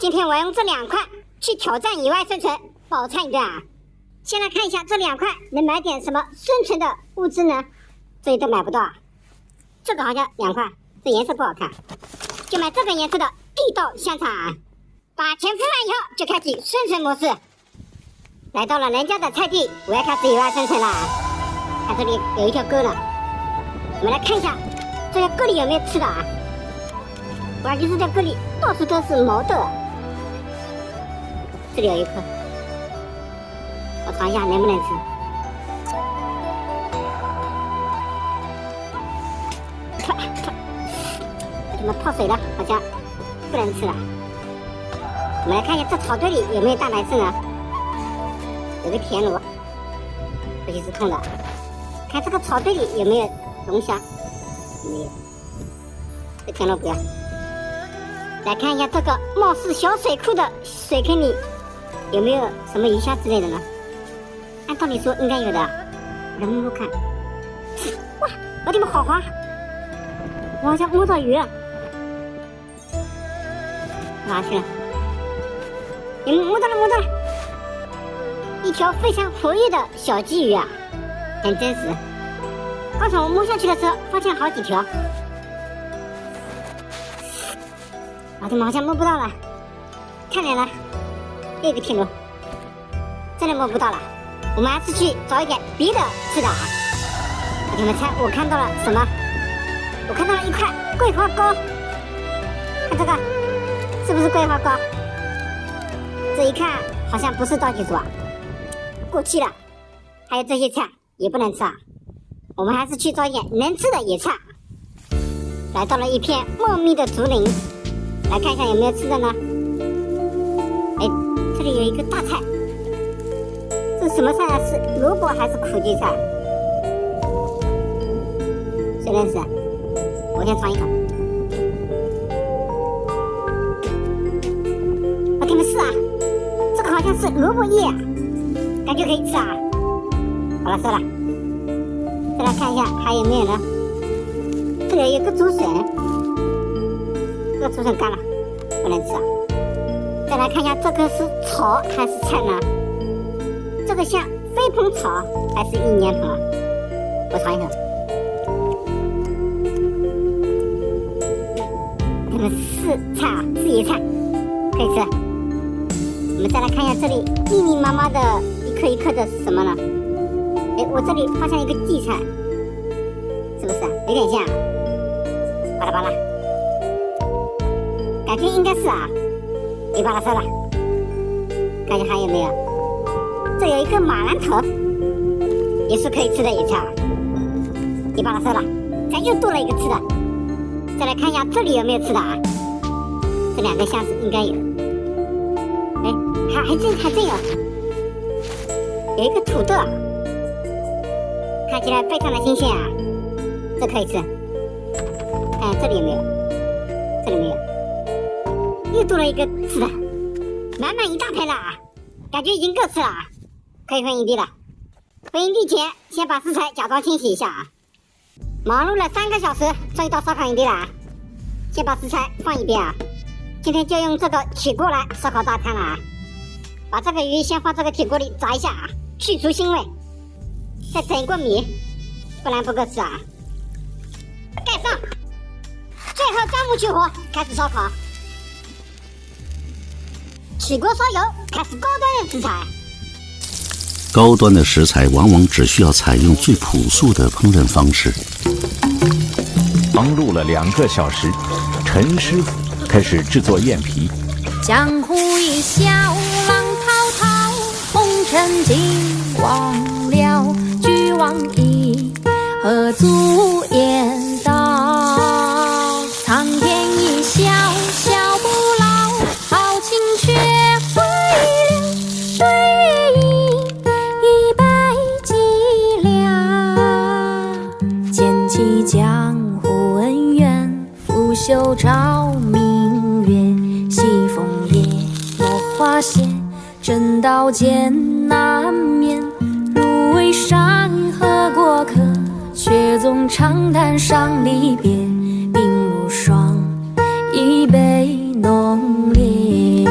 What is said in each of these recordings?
今天我用这2块去挑战野外生存，饱餐一顿啊！先来看一下这2块能买点什么生存的物资呢？这里都买不到啊。这个好像2块，这颜色不好看，就买这个颜色的地道香肠啊。把钱付完以后，就开启生存模式。来到了人家的菜地，我要开始野外生存了。看这里有一条沟呢，我们来看一下这条沟里有没有吃的啊？哇，就是这沟里到处都是毛豆啊。这里有一颗，我尝一下能不能吃。怎么泡水了？好像不能吃了。我们来看一下这草堆里有没有蛋白质呢？有个田螺，估计是空的。看这个草堆里有没有龙虾？没有。这田螺不要。来看一下这个貌似小水库的水坑里有没有什么鱼虾之类的呢？按道理说应该有的，来摸摸看。哇，我的妈，好滑！我好像摸到鱼了，哪去了？摸到了，摸到了！一条非常活跃的小鲫鱼啊，很真实。刚才我摸下去的时候，发现好几条。我的妈，好像摸不到了，太难了。又一个田螺，真的摸不到了。我们还是去找一点别的吃的啊。你们猜我看到了什么？我看到了一块桂花糕，看这个，是不是桂花糕？这一看好像不是道具组啊，过期了。还有这些菜也不能吃啊。我们还是去找一点能吃的野菜。来到了一片茂密的竹林，来看一下有没有吃的呢？哎，这里有一个大菜，这是什么菜啊？是萝卜还是苦苣菜？谁认识？我先尝一口。我给你们试啊，这个好像是萝卜叶啊，感觉可以吃啊。好了，收了。再来看一下还有没有呢？这里有个竹笋，这个竹笋干了，不能吃啊。再来看一下这个是草还是菜呢？这个像飞蓬草还是一年蓬啊？我尝一口。这个是菜啊，是野菜，可以吃。我们再来看一下这里密密麻麻的一颗一颗的是什么呢？哎，我这里发现一个荠菜，是不是啊？有点像啊。巴拉巴拉，感觉应该是啊。你把它收了，看一下还有没有？这有一个马兰头，也是可以吃的野菜啊。你把它收了，咱又多了一个吃的。再来看一下这里有没有吃的啊？这2个箱子应该有。哎，还真有，有一个土豆，看起来非常的新鲜啊，这可以吃。看看这里有没有？这里没有。又多了一个吃的，满满一大盆了啊！感觉已经够吃了啊，可以回营地了。回营地前，先把食材假装清洗一下啊。忙碌了3个小时，终于到烧烤营地了啊！先把食材放一边啊。今天就用这个铁锅来烧烤大餐了啊！把这个鱼先放这个铁锅里炸一下啊，去除腥味。再整一锅米，不然不够吃啊。盖上，最后钻木取火，开始烧烤。起锅烧油，开始高端的食材。高端的食材往往只需要采用最朴素的烹饪方式。忙碌了2个小时，陈师傅开始制作燕皮。江湖一笑，浪滔滔，红尘尽忘了，俱往矣，何足言道？苍天一笑，笑不老，豪情却会了，岁月已百寂了。捡起江湖恩怨，拂袖照明月，西风叶，落花谢，正道艰难免。入围山河过客，却总长叹伤离别。鬓如霜，一杯浓烈。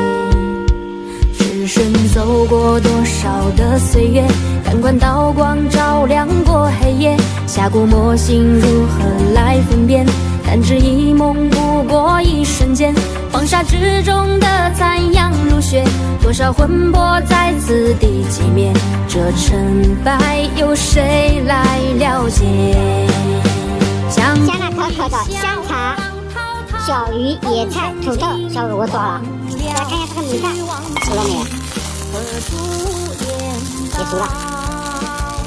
过多少的岁月，感官刀光照亮过黑夜，下过魔性如何来分辨？弹指一梦不过一瞬间，黄沙之中的残阳如血，多少魂魄在此地寂灭，这成败由谁来了解？加了可口的香肠、小鱼、野菜、土豆，小五我做了。来看一下这个米饭，熟了没有？也熟了。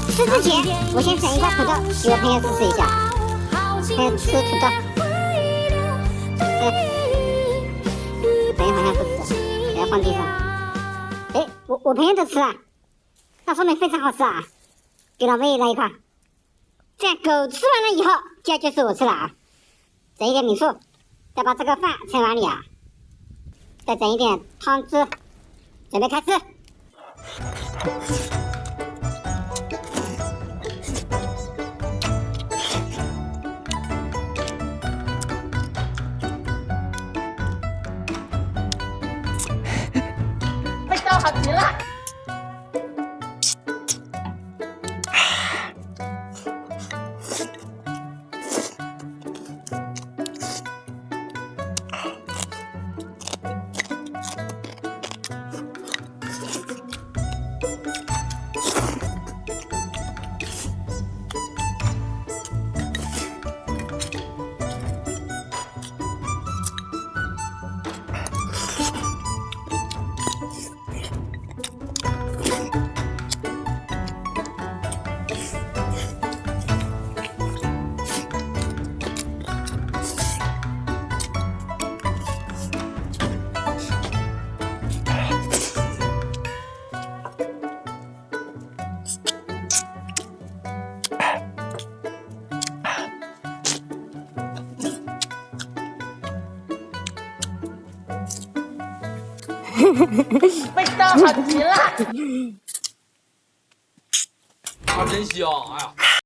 吃之前，我先整一块土豆给我朋友试一下。朋友吃土豆，朋友好像不吃，给他放地上。哎，我朋友都吃了，那说明非常好吃啊！给老妹来一块。这样狗吃完了以后，这就是我吃了啊！整一点米醋，再把这个饭盛碗里啊，再整一点汤汁，准备开吃。味道好极了。味道好极了，啊，真香！哎呀。